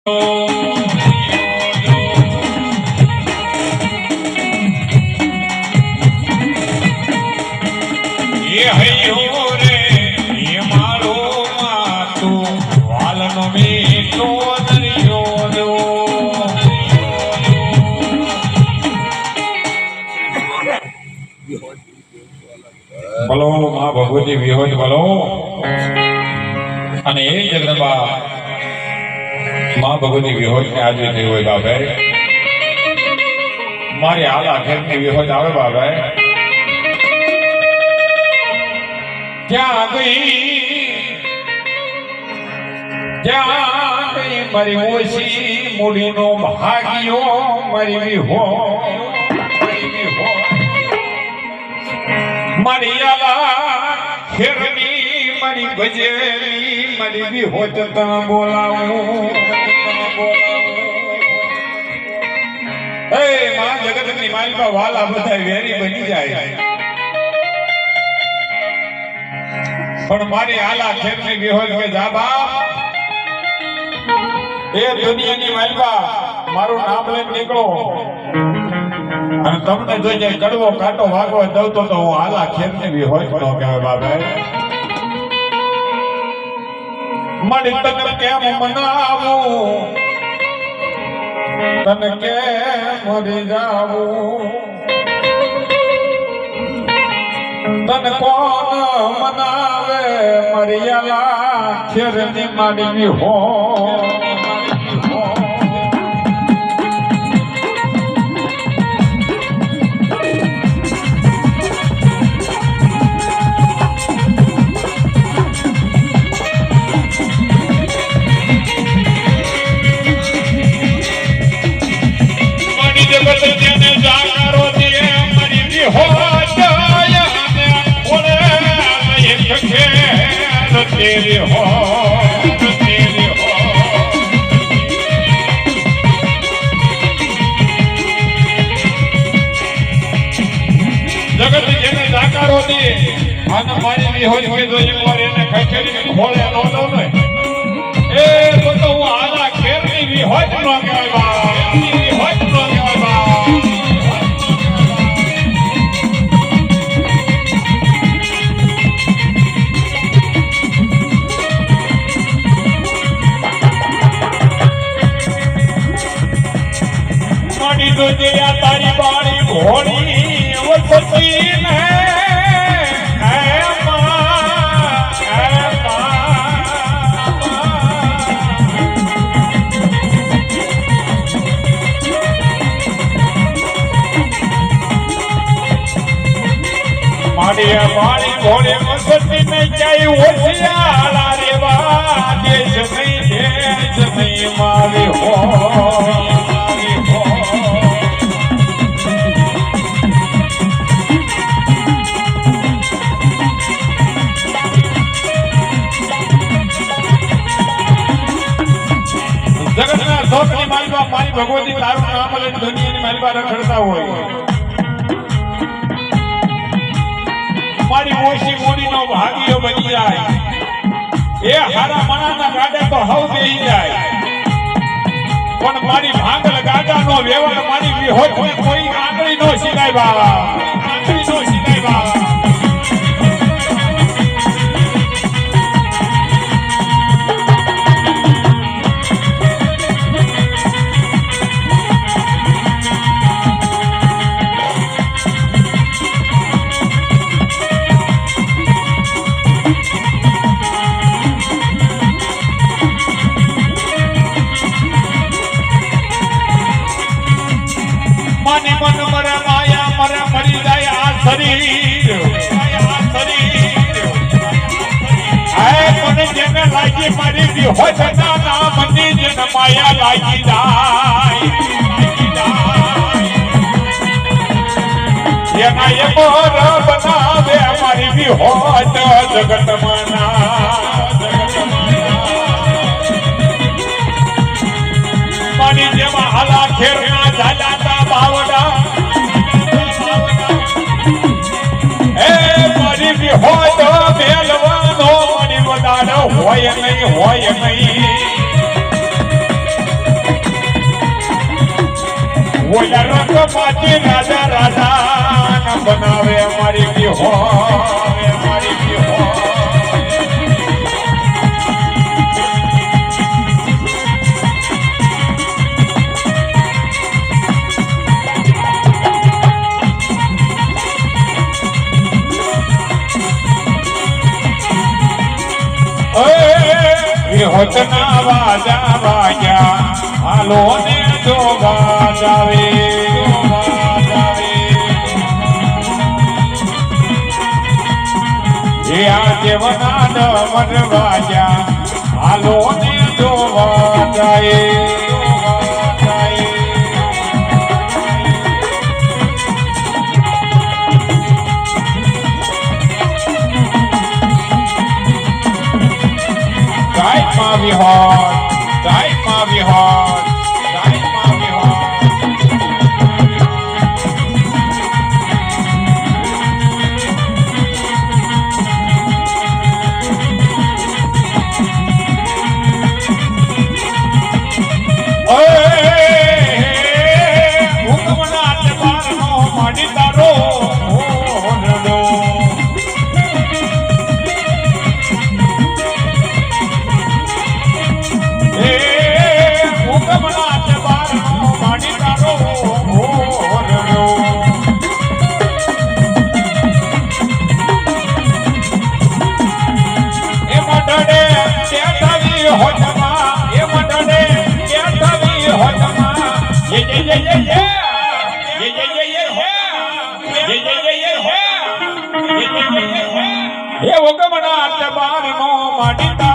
બોલો માં ભગવતી વિહોજ બોલો અને એ જગદંબા માં ભગવતી વિહોજ ને આજે થઈ હોય બાબે મારી હાલ આખેર ની વિહોજ આવે બાબે ત્યાં ગઈ મારી ઓછી મૂડીનો ભાગ્યો મારી વિહો મરિયાલા ખેરની મારી ગજેલી મારી વિહોજ તને બોલાવું એ માં જગતની માલિકા વાલા બધા વેરી બની જાય પણ મારી આલા ખેરની વિહોજ કે જા બાપ એ દુનિયાની માલિકા મારું નામ લઈને નીકળો અને તમને જોઈ જાય કડવો કાંટો વાગવા દઉં તો હું આલા ખેરની વિહોજ ન કહેવાય બાબા મારી તને કેમ મનાવું તને કેમ મરી જાવું તને કોણ મનાવે મરિયાલા ખેરની મારી વિહોજ तेरे हो तेरे हो जगत जेने जाकारो दे અને મારી વિહોજ કે જો એકવાર એને ખખેડીને ખોળે નો દો ને એ તો હું આલા ખેરની વિહોજ નો કહેવાય બા વિહોજ નો કહેવાય બા तारी बाड़ी घोड़ी वसती ने माड़िया बाड़ी घोड़े वसती में जाई होशियारा रेवा देश नहीं मारी हो मारी भगवती तारू नाम लઈને દુનિયાની મારી પાસે રખડતા હોય મારી ઓછી મૂડીનો ભાગ્યો બની જાય એ હારા મણાના ગાડે તો હવ બેહી જાય પણ મારી ભાંગલ ગાડાનો વ્યવહાર મારી વિહોજ કોઈ આંગળી નો શીખાય બાવા આંગળી નો શીખાય બાવા मारी विहोज ना मंदिर जन माया लागी जाय ये ना ये मोर बनावे मारी विहोज जगत मना मारी जेवा हला खेरना जाता बावड़ा ए मारी विहोज बेलवानो मारी वडानो હોય નહીં ઓલા રંગ માટી રાજા રાજા બનાવે અમારી વિહો અમારી વિહો વિહોતના વાજા વાજા હાલો ને જોવા જાવે આ દેવના મન વાજા હાલો ને જોવા જાય વિહાર ગાયમાં વિહાર ગાયમાં વિહાર હુકમના દરબારનો માડી તારો હે ઓગમના દરબારનો માડી